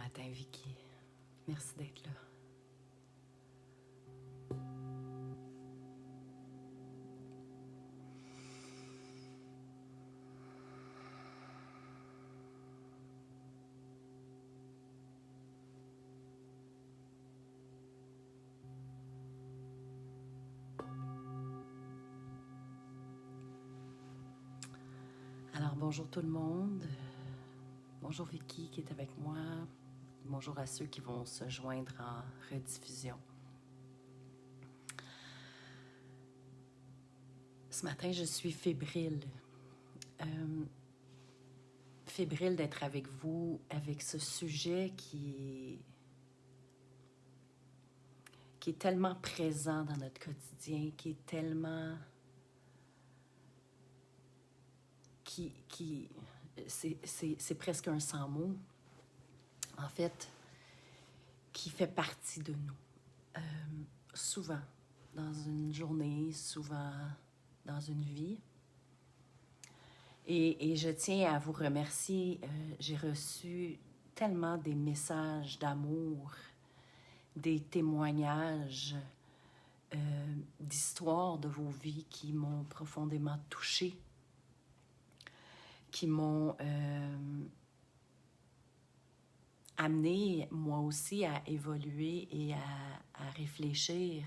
matin, Vicky. Merci d'être là. Alors, bonjour tout le monde. Bonjour Vicky qui est avec moi. Bonjour à ceux qui vont se joindre en rediffusion. Ce matin, je suis fébrile. Fébrile d'être avec vous, avec ce sujet qui est tellement présent dans notre quotidien, qui est tellement... c'est presque un sans mots, en fait, qui fait partie de nous. Souvent, dans une journée, souvent dans une vie. Et je tiens à vous remercier. J'ai reçu tellement des messages d'amour, des témoignages, d'histoires de vos vies qui m'ont profondément touchée, qui m'ont amené, moi aussi, à évoluer et à réfléchir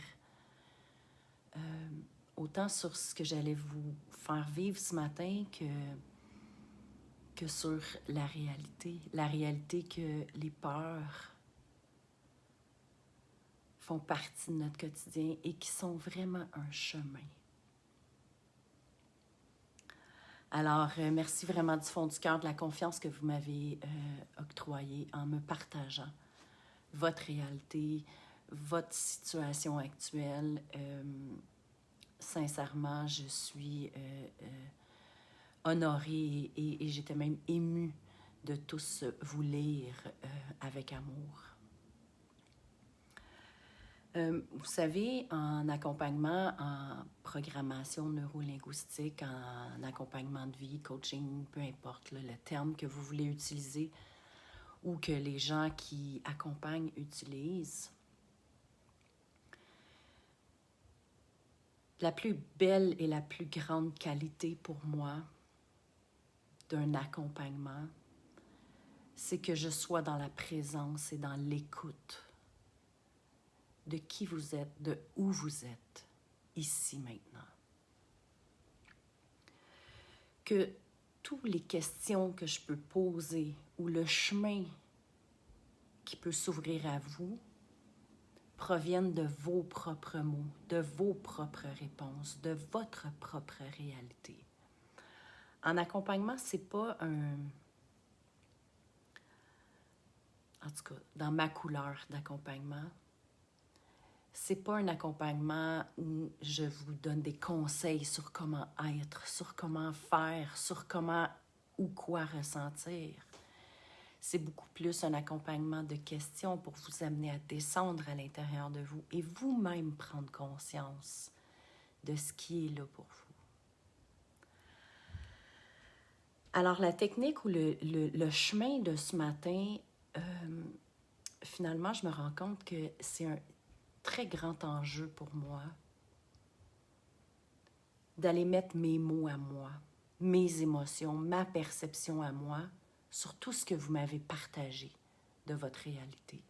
autant sur ce que j'allais vous faire vivre ce matin que sur la réalité que les peurs font partie de notre quotidien et qui sont vraiment un chemin. Alors, merci vraiment du fond du cœur de la confiance que vous m'avez octroyée en me partageant votre réalité, votre situation actuelle. Sincèrement, je suis honorée et j'étais même émue de tous vous lire avec amour. Vous savez, en accompagnement, en programmation neurolinguistique, en accompagnement de vie, coaching, peu importe le terme que vous voulez utiliser ou que les gens qui accompagnent utilisent, la plus belle et la plus grande qualité pour moi d'un accompagnement, c'est que je sois dans la présence et dans l'écoute de qui vous êtes, de où vous êtes, ici, maintenant. Que toutes les questions que je peux poser ou le chemin qui peut s'ouvrir à vous proviennent de vos propres mots, de vos propres réponses, de votre propre réalité. En accompagnement, c'est pas un... En tout cas, dans ma couleur d'accompagnement, c'est pas un accompagnement où je vous donne des conseils sur comment être, sur comment faire, sur comment ou quoi ressentir. C'est beaucoup plus un accompagnement de questions pour vous amener à descendre à l'intérieur de vous et vous-même prendre conscience de ce qui est là pour vous. Alors, la technique ou le chemin de ce matin, finalement, je me rends compte que c'est un très grand enjeu pour moi d'aller mettre mes mots à moi, mes émotions, ma perception à moi sur tout ce que vous m'avez partagé de votre réalité.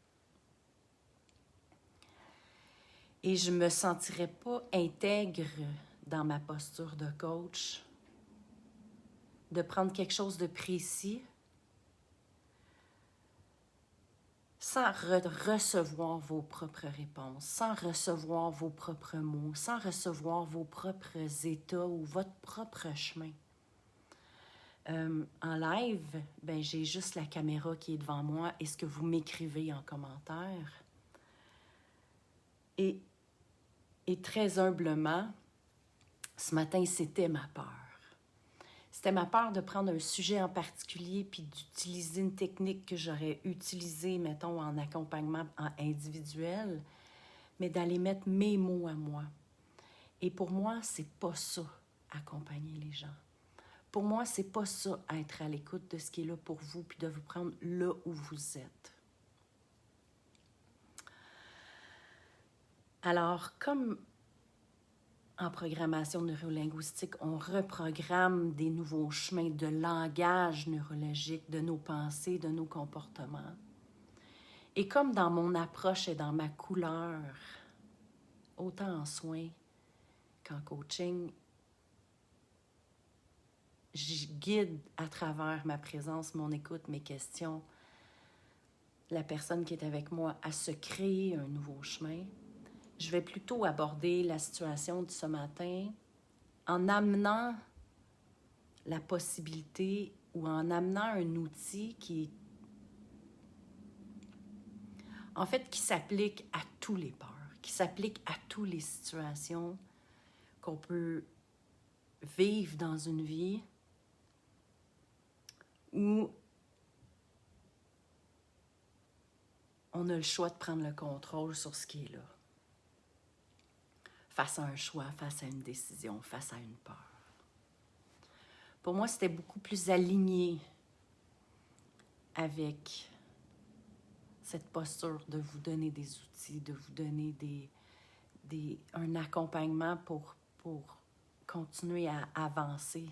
Et je ne me sentirais pas intègre dans ma posture de coach de prendre quelque chose de précis sans recevoir vos propres réponses, sans recevoir vos propres mots, sans recevoir vos propres états ou votre propre chemin. En live, j'ai juste la caméra qui est devant moi et ce que vous m'écrivez en commentaire. Et très humblement, ce matin, c'était ma peur. C'était ma peur de prendre un sujet en particulier puis d'utiliser une technique que j'aurais utilisée, mettons, en accompagnement individuel, mais d'aller mettre mes mots à moi. Et pour moi, c'est pas ça, accompagner les gens. Pour moi, c'est pas ça, être à l'écoute de ce qui est là pour vous puis de vous prendre là où vous êtes. Alors, comme en programmation neurolinguistique, on reprogramme des nouveaux chemins de langage neurologique de nos pensées, de nos comportements. Et comme dans mon approche et dans ma couleur, autant en soins qu'en coaching, je guide à travers ma présence, mon écoute, mes questions, la personne qui est avec moi à se créer un nouveau chemin. Je vais plutôt aborder la situation de ce matin en amenant la possibilité ou en amenant un outil qui s'applique à tous les peurs, qui s'applique à toutes les situations qu'on peut vivre dans une vie où on a le choix de prendre le contrôle sur ce qui est là. Face à un choix, face à une décision, face à une peur. Pour moi, c'était beaucoup plus aligné avec cette posture de vous donner des outils, de vous donner un accompagnement pour continuer à avancer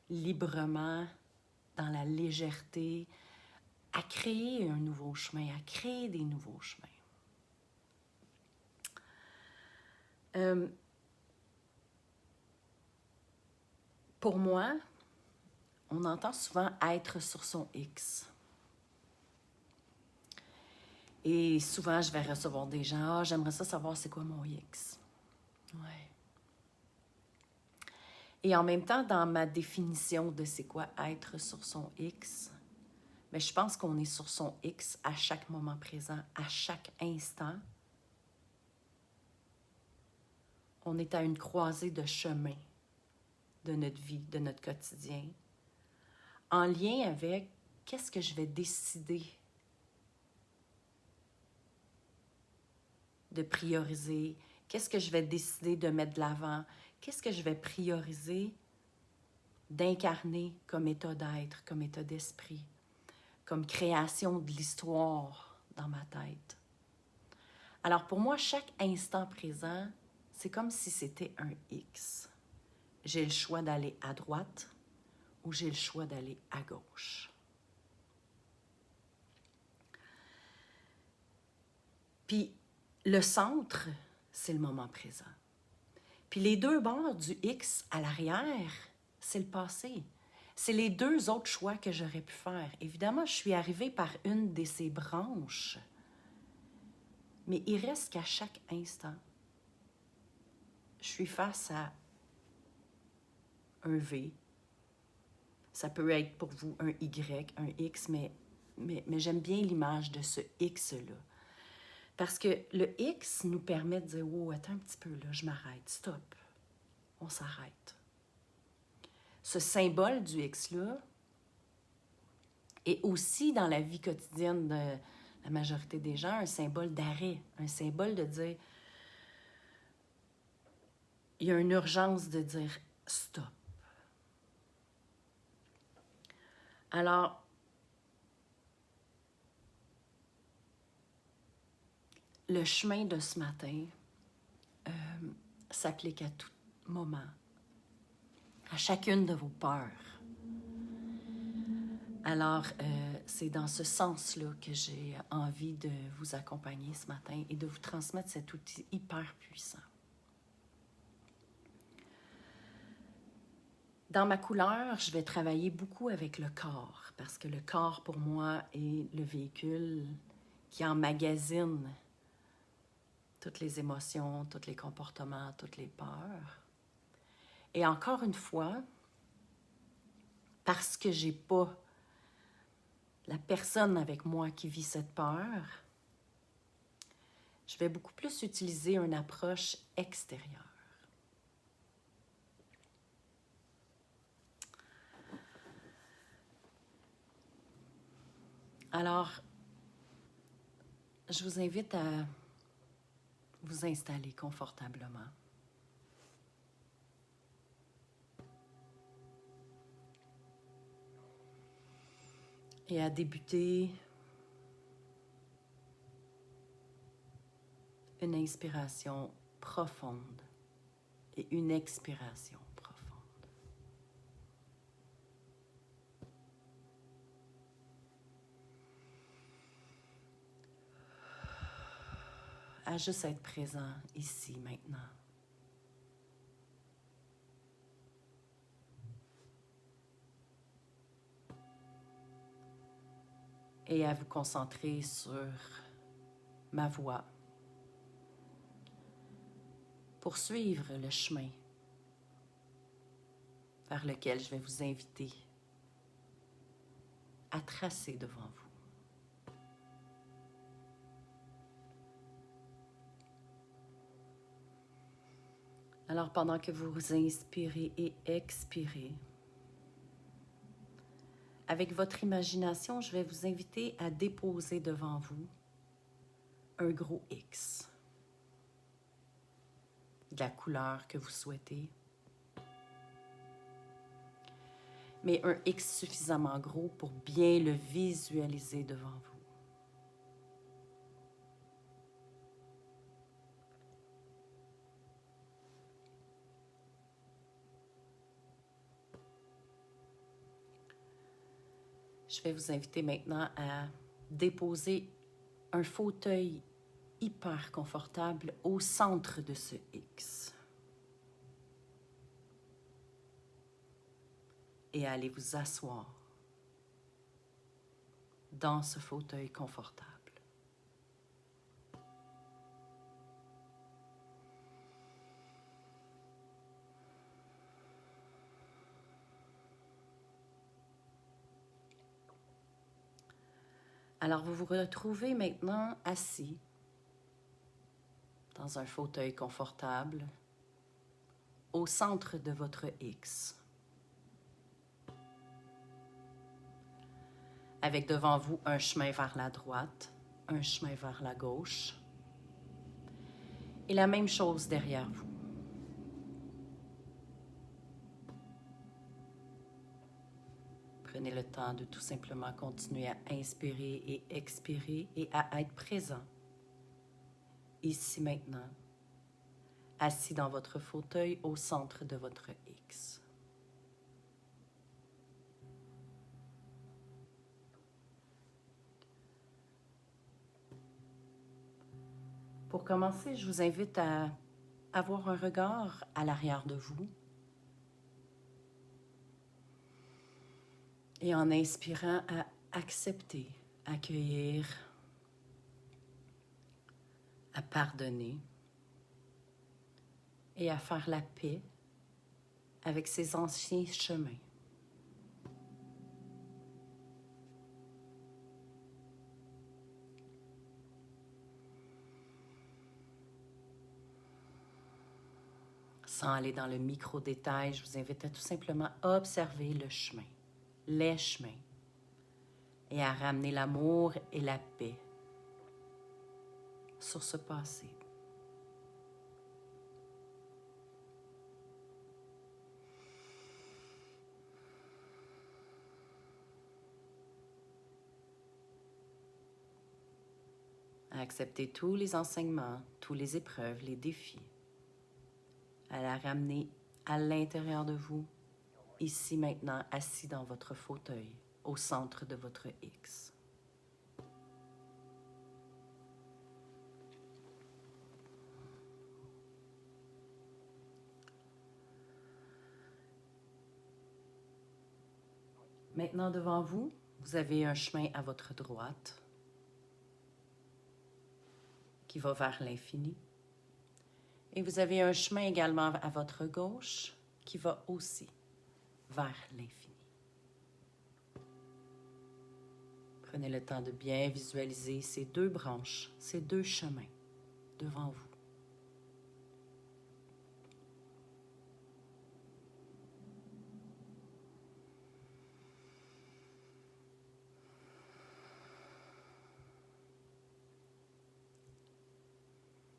librement, dans la légèreté, à créer un nouveau chemin, à créer des nouveaux chemins. Pour moi, on entend souvent être sur son X. Et souvent, je vais recevoir des gens, « Ah, j'aimerais ça savoir c'est quoi mon X. » Ouais. Et en même temps, dans ma définition de c'est quoi être sur son X, mais je pense qu'on est sur son X à chaque moment présent, à chaque instant. On est à une croisée de chemin de notre vie, de notre quotidien, en lien avec qu'est-ce que je vais décider de prioriser, qu'est-ce que je vais décider de mettre de l'avant, qu'est-ce que je vais prioriser d'incarner comme état d'être, comme état d'esprit, comme création de l'histoire dans ma tête. Alors pour moi, chaque instant présent, c'est comme si c'était un X. J'ai le choix d'aller à droite ou j'ai le choix d'aller à gauche. Puis le centre, c'est le moment présent. Puis les deux bords du X à l'arrière, c'est le passé. C'est les deux autres choix que j'aurais pu faire. Évidemment, je suis arrivée par une de ces branches. Mais il reste qu'à chaque instant, je suis face à un V. Ça peut être pour vous un Y, un X, mais j'aime bien l'image de ce X-là. Parce que le X nous permet de dire « Oh, attends un petit peu, là, je m'arrête, stop. » On s'arrête. Ce symbole du X-là est aussi dans la vie quotidienne de la majorité des gens un symbole d'arrêt, un symbole de dire il y a une urgence de dire stop. Alors, le chemin de ce matin s'applique à tout moment, à chacune de vos peurs. Alors, c'est dans ce sens-là que j'ai envie de vous accompagner ce matin et de vous transmettre cet outil hyper puissant. Dans ma couleur, je vais travailler beaucoup avec le corps, parce que le corps, pour moi, est le véhicule qui emmagasine toutes les émotions, tous les comportements, toutes les peurs. Et encore une fois, parce que j'ai pas la personne avec moi qui vit cette peur, je vais beaucoup plus utiliser une approche extérieure. Alors, je vous invite à vous installer confortablement. Et à débuter Une inspiration profonde et une expiration profonde. À juste être présent ici, maintenant. Et à vous concentrer sur ma voix. Pour suivre le chemin vers lequel je vais vous inviter à tracer devant vous. Alors, pendant que vous inspirez et expirez, avec votre imagination, je vais vous inviter à déposer devant vous un gros X de la couleur que vous souhaitez, mais un X suffisamment gros pour bien le visualiser devant vous. Je vais vous inviter maintenant à déposer un fauteuil hyper confortable au centre de ce X. Et à aller vous asseoir dans ce fauteuil confortable. Alors, vous vous retrouvez maintenant assis dans un fauteuil confortable au centre de votre X. Avec devant vous un chemin vers la droite, un chemin vers la gauche et la même chose derrière vous. Prenez le temps de tout simplement continuer à inspirer et expirer et à être présent, ici maintenant, assis dans votre fauteuil au centre de votre X. Pour commencer, je vous invite à avoir un regard à l'arrière de vous. Et en inspirant, à accepter, accueillir, à pardonner et à faire la paix avec ces anciens chemins. Sans aller dans le micro-détail, je vous invite à tout simplement observer le chemin, les chemins, et à ramener l'amour et la paix sur ce passé. À accepter tous les enseignements, toutes les épreuves, les défis, à la ramener à l'intérieur de vous, ici maintenant, assis dans votre fauteuil, au centre de votre X. Maintenant, devant vous, vous avez un chemin à votre droite qui va vers l'infini. Et vous avez un chemin également à votre gauche qui va aussi vers l'infini. Prenez le temps de bien visualiser ces deux branches, ces deux chemins devant vous.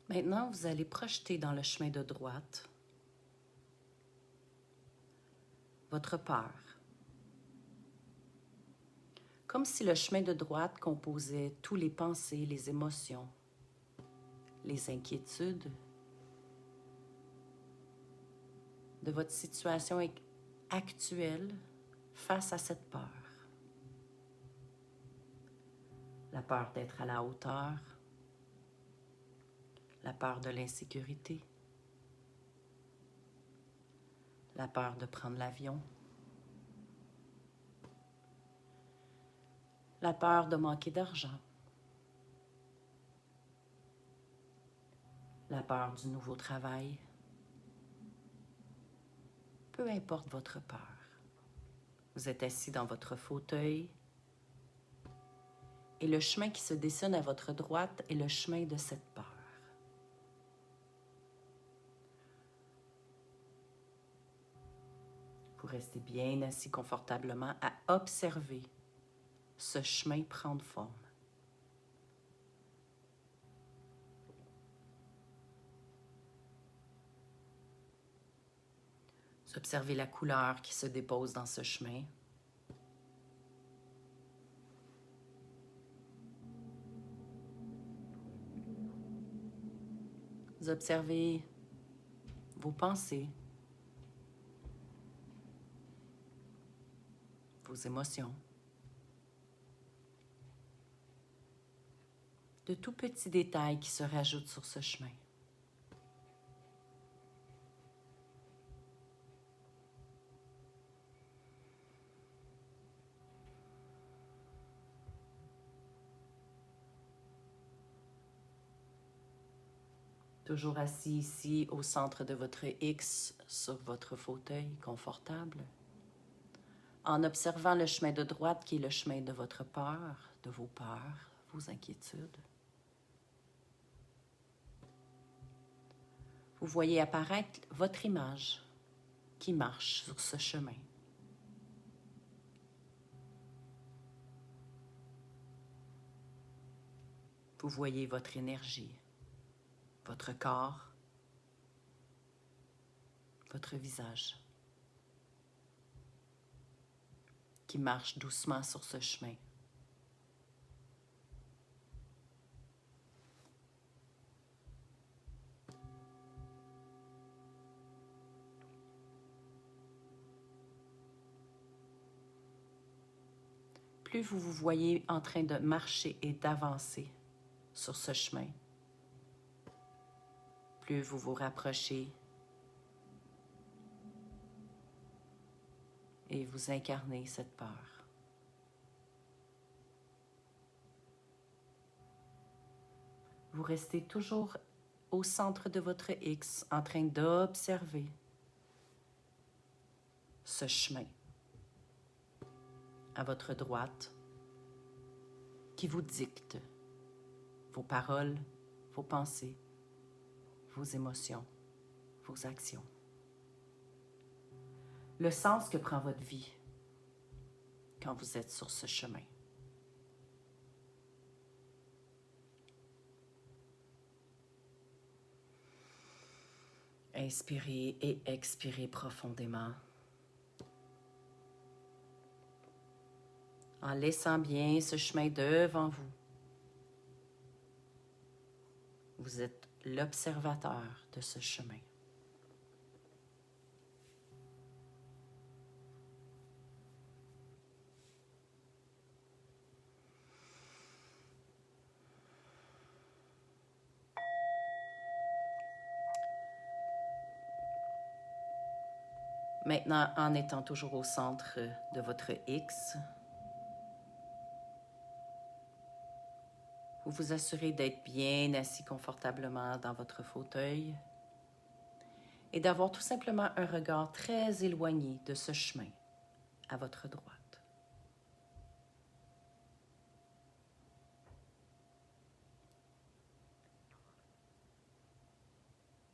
Maintenant, vous allez projeter dans le chemin de droite votre peur. Comme si le chemin de droite composait tous les pensées, les émotions, les inquiétudes de votre situation actuelle face à cette peur. La peur d'être à la hauteur, la peur de l'insécurité, la peur de prendre l'avion, la peur de manquer d'argent, la peur du nouveau travail. Peu importe votre peur. Vous êtes assis dans votre fauteuil et le chemin qui se dessine à votre droite est le chemin de cette peur. Vous restez bien assis confortablement à observer ce chemin prendre forme. Vous observez la couleur qui se dépose dans ce chemin. Vous observez vos pensées, vos émotions, de tout petits détails qui se rajoutent sur ce chemin. Toujours assis ici au centre de votre X sur votre fauteuil confortable, en observant le chemin de droite qui est le chemin de votre peur, de vos peurs, vos inquiétudes. Vous voyez apparaître votre image qui marche sur ce chemin. Vous voyez votre énergie, votre corps, votre visage qui marche doucement sur ce chemin. Plus vous vous voyez en train de marcher et d'avancer sur ce chemin, plus vous vous rapprochez et vous incarnez cette peur. Vous restez toujours au centre de votre X en train d'observer ce chemin à votre droite qui vous dicte vos paroles, vos pensées, vos émotions, vos actions. Le sens que prend votre vie quand vous êtes sur ce chemin. Inspirez et expirez profondément en laissant bien ce chemin devant vous. Vous êtes l'observateur de ce chemin. Maintenant, en étant toujours au centre de votre X, vous vous assurez d'être bien assis confortablement dans votre fauteuil et d'avoir tout simplement un regard très éloigné de ce chemin à votre droite.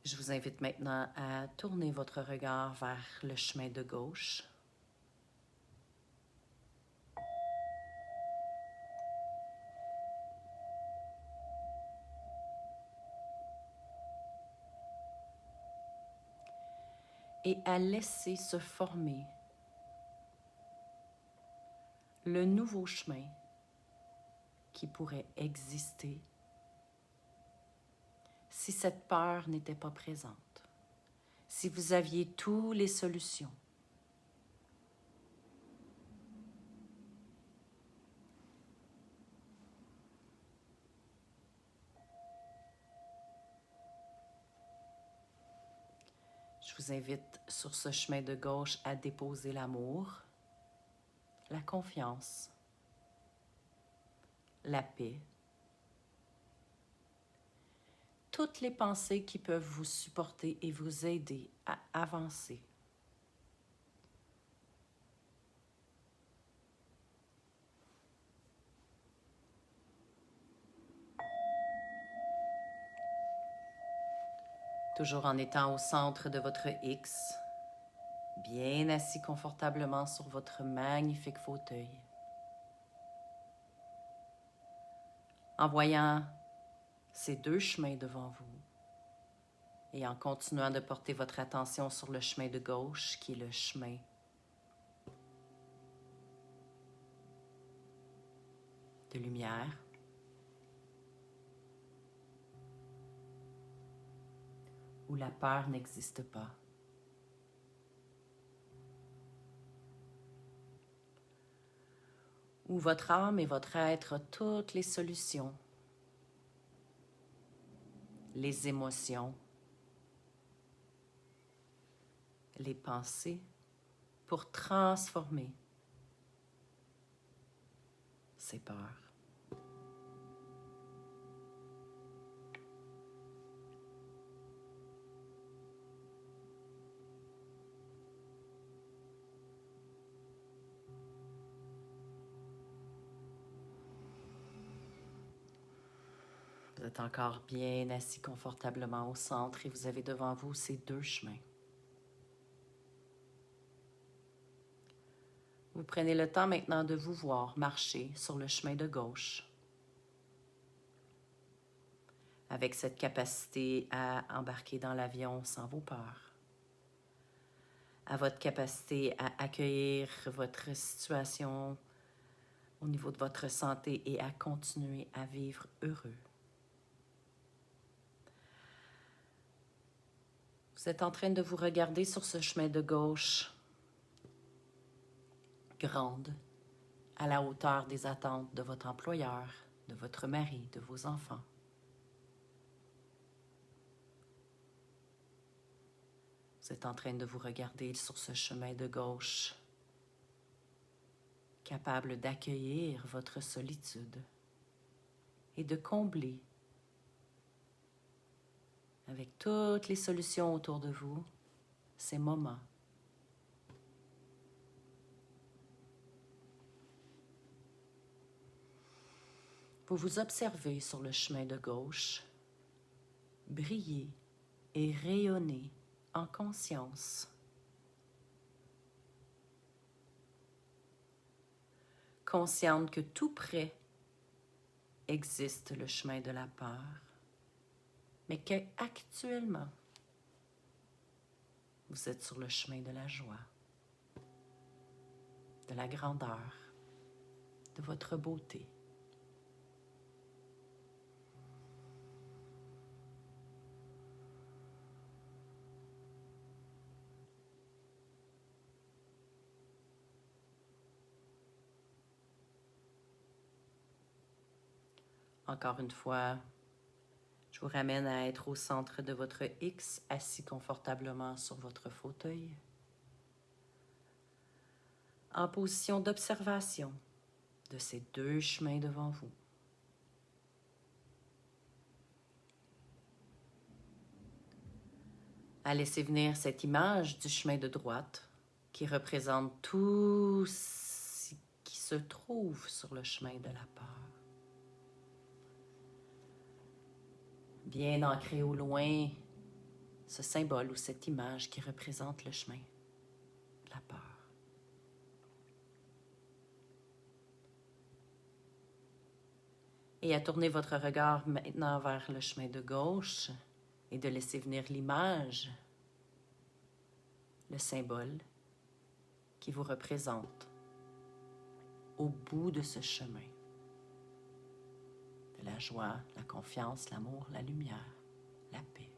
Je vous invite maintenant à tourner votre regard vers le chemin de gauche. Et à laisser se former le nouveau chemin qui pourrait exister si cette peur n'était pas présente, si vous aviez toutes les solutions. Je vous invite sur ce chemin de gauche à déposer l'amour, la confiance, la paix, toutes les pensées qui peuvent vous supporter et vous aider à avancer. Toujours en étant au centre de votre X, bien assis confortablement sur votre magnifique fauteuil. En voyant ces deux chemins devant vous et en continuant de porter votre attention sur le chemin de gauche qui est le chemin de lumière, où la peur n'existe pas. Où votre âme et votre être ont toutes les solutions, les émotions, les pensées pour transformer ces peurs. Vous êtes encore bien assis confortablement au centre et vous avez devant vous ces deux chemins. Vous prenez le temps maintenant de vous voir marcher sur le chemin de gauche, avec cette capacité à embarquer dans l'avion sans vos peurs, à votre capacité à accueillir votre situation au niveau de votre santé et à continuer à vivre heureux. Vous êtes en train de vous regarder sur ce chemin de gauche, grande, à la hauteur des attentes de votre employeur, de votre mari, de vos enfants. Vous êtes en train de vous regarder sur ce chemin de gauche, capable d'accueillir votre solitude et de combler avec toutes les solutions autour de vous ces moments. Vous vous observez sur le chemin de gauche, briller et rayonner en conscience. Consciente que tout près existe le chemin de la peur, mais qu'actuellement, vous êtes sur le chemin de la joie, de la grandeur, de votre beauté. Encore une fois, je vous ramène à être au centre de votre X, assis confortablement sur votre fauteuil, en position d'observation de ces deux chemins devant vous. À laisser venir cette image du chemin de droite qui représente tout ce qui se trouve sur le chemin de la peur. Bien ancré au loin, ce symbole ou cette image qui représente le chemin de la peur. Et à tourner votre regard maintenant vers le chemin de gauche et de laisser venir l'image, le symbole qui vous représente au bout de ce chemin. De la joie, la confiance, l'amour, la lumière, la paix.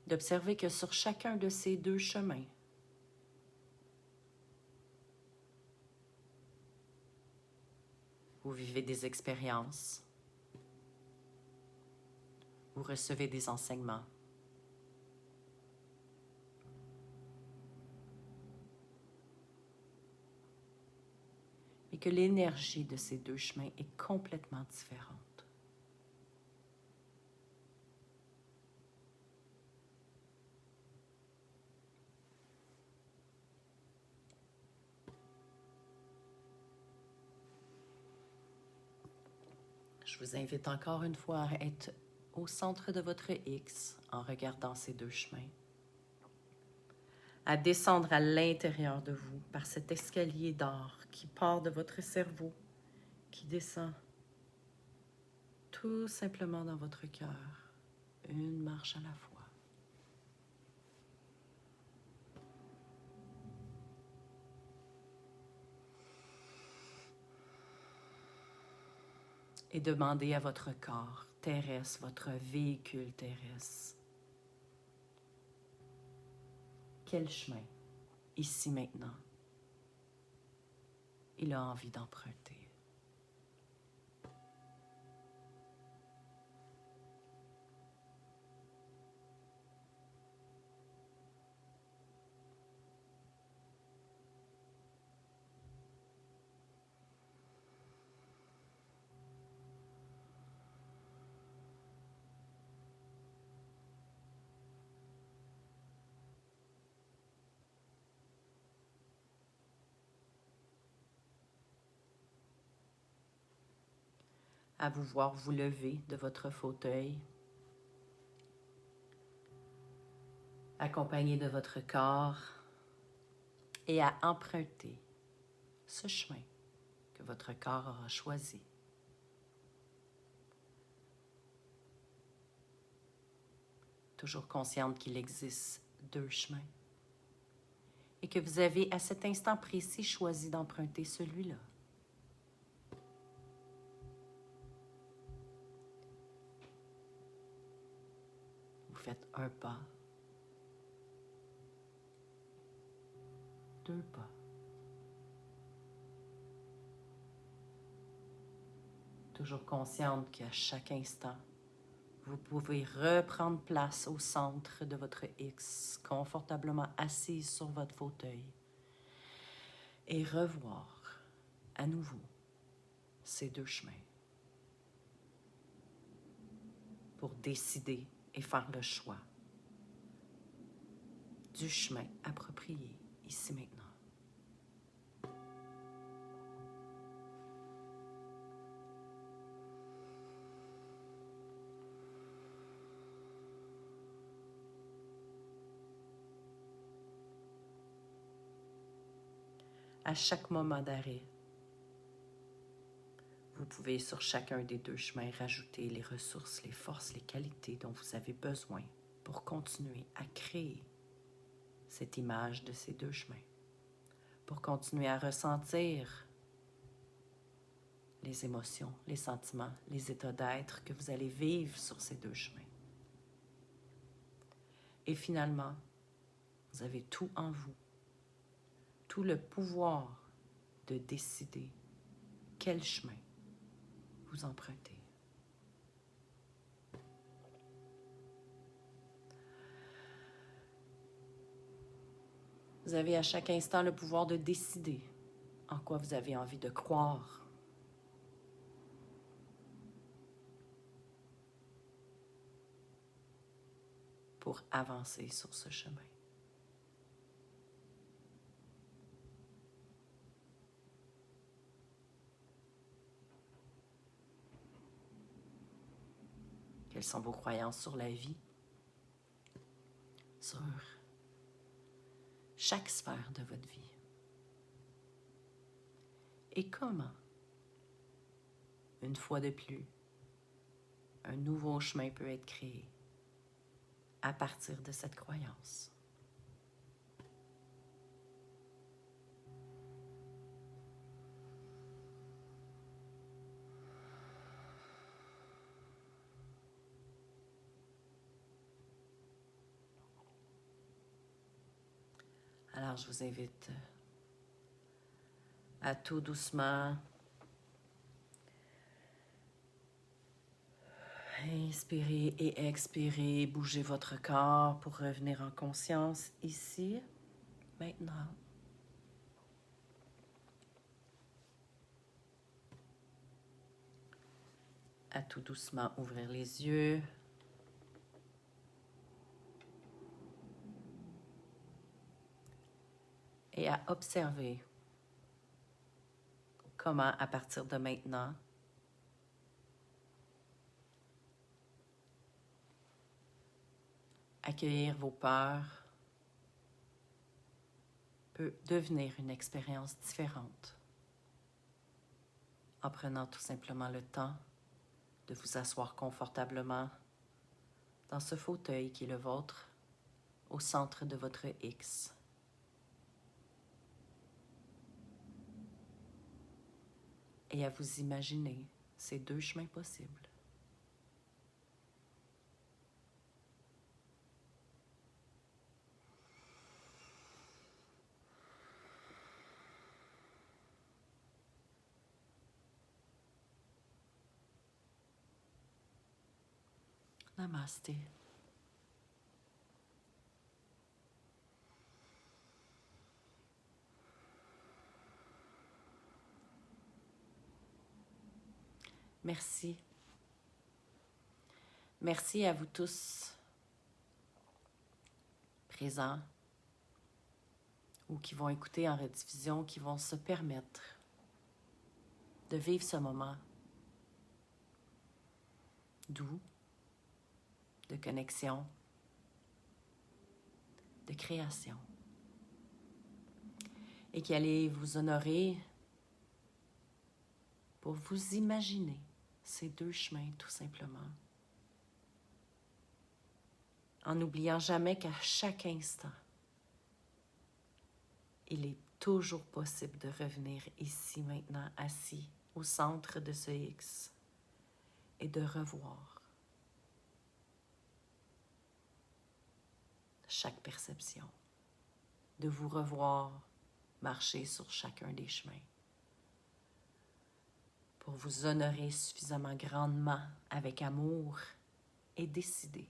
D'observer que sur chacun de ces deux chemins, vous vivez des expériences, vous recevez des enseignements. Et que l'énergie de ces deux chemins est complètement différente. Je vous invite encore une fois à être au centre de votre X en regardant ces deux chemins. À descendre à l'intérieur de vous par cet escalier d'or qui part de votre cerveau, qui descend tout simplement dans votre cœur, une marche à la fois. Et demandez à votre corps terrestre, votre véhicule terrestre, quel chemin, ici maintenant, il a envie d'emprunter. À vous voir vous lever de votre fauteuil, accompagné de votre corps, et à emprunter ce chemin que votre corps aura choisi. Toujours consciente qu'il existe deux chemins et que vous avez à cet instant précis choisi d'emprunter celui-là. Vous faites un pas, deux pas. Toujours consciente qu'à chaque instant, vous pouvez reprendre place au centre de votre X, confortablement assise sur votre fauteuil, et revoir à nouveau ces deux chemins pour décider et faire le choix du chemin approprié ici maintenant. À chaque moment d'arrêt, vous pouvez sur chacun des deux chemins rajouter les ressources, les forces, les qualités dont vous avez besoin pour continuer à créer cette image de ces deux chemins, pour continuer à ressentir les émotions, les sentiments, les états d'être que vous allez vivre sur ces deux chemins. Et finalement, vous avez tout en vous, tout le pouvoir de décider quel chemin vous empruntez. Vous avez à chaque instant le pouvoir de décider en quoi vous avez envie de croire. Pour avancer sur ce chemin. Quelles sont vos croyances sur la vie, sur chaque sphère de votre vie? Et comment, une fois de plus, un nouveau chemin peut être créé à partir de cette croyance. Alors, je vous invite à tout doucement inspirer et expirer, bouger votre corps pour revenir en conscience ici, maintenant. À tout doucement ouvrir les yeux. Et à observer comment, à partir de maintenant, accueillir vos peurs peut devenir une expérience différente en prenant tout simplement le temps de vous asseoir confortablement dans ce fauteuil qui est le vôtre, au centre de votre X. Et à vous imaginer ces deux chemins possibles. Namasté. Merci. Merci à vous tous présents ou qui vont écouter en rediffusion, qui vont se permettre de vivre ce moment doux, de connexion, de création, et qui allez vous honorer pour vous imaginer ces deux chemins, tout simplement, en n'oubliant jamais qu'à chaque instant, il est toujours possible de revenir ici, maintenant, assis, au centre de ce X, et de revoir chaque perception, de vous revoir marcher sur chacun des chemins, pour vous honorer suffisamment grandement avec amour et décider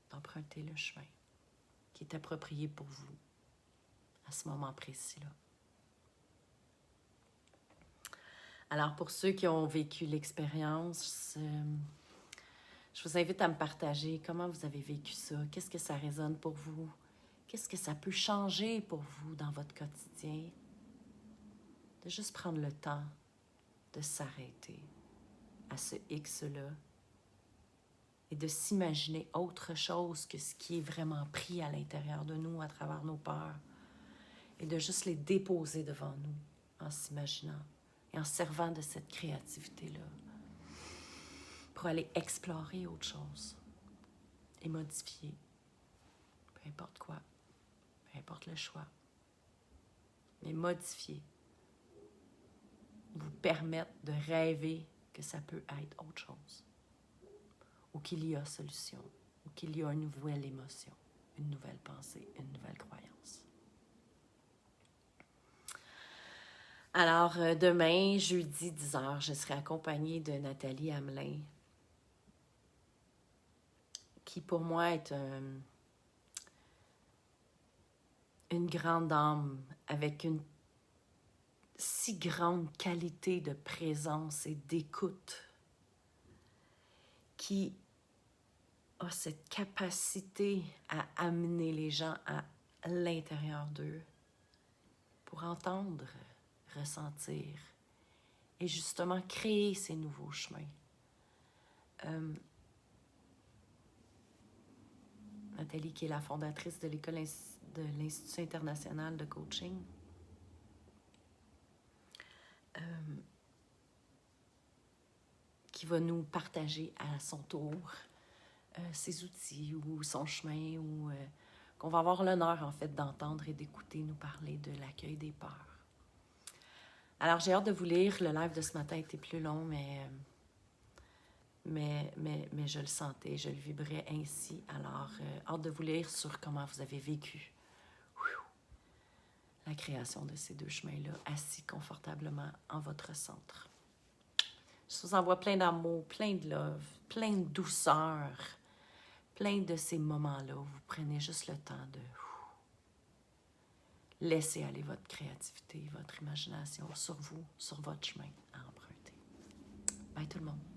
d'emprunter le chemin qui est approprié pour vous à ce moment précis-là. Alors, pour ceux qui ont vécu l'expérience, je vous invite à me partager comment vous avez vécu ça, qu'est-ce que ça résonne pour vous, qu'est-ce que ça peut changer pour vous dans votre quotidien, de juste prendre le temps de s'arrêter à ce X-là et de s'imaginer autre chose que ce qui est vraiment pris à l'intérieur de nous à travers nos peurs et de juste les déposer devant nous en s'imaginant et en servant de cette créativité-là pour aller explorer autre chose et modifier, peu importe quoi, peu importe le choix, mais modifier, vous permettre de rêver que ça peut être autre chose, ou qu'il y a solution, ou qu'il y a une nouvelle émotion, une nouvelle pensée, une nouvelle croyance. Alors, demain, jeudi 10h, je serai accompagnée de Nathalie Hamelin, qui pour moi est une grande dame avec une si grande qualité de présence et d'écoute, qui a cette capacité à amener les gens à l'intérieur d'eux pour entendre, ressentir et justement créer ces nouveaux chemins. Nathalie, qui est la fondatrice de l'école de l'Institut international de coaching, qui va nous partager à son tour ses outils ou son chemin, ou qu'on va avoir l'honneur, en fait, d'entendre et d'écouter nous parler de l'accueil des peurs. Alors, j'ai hâte de vous lire. Le live de ce matin était plus long, mais je le sentais, je le vibrais ainsi. Alors, hâte de vous lire sur comment vous avez vécu la création de ces deux chemins-là, assis confortablement en votre centre. Je vous envoie plein d'amour, plein de love, plein de douceur, plein de ces moments-là où vous prenez juste le temps de laisser aller votre créativité, votre imagination sur vous, sur votre chemin à emprunter. Bye tout le monde.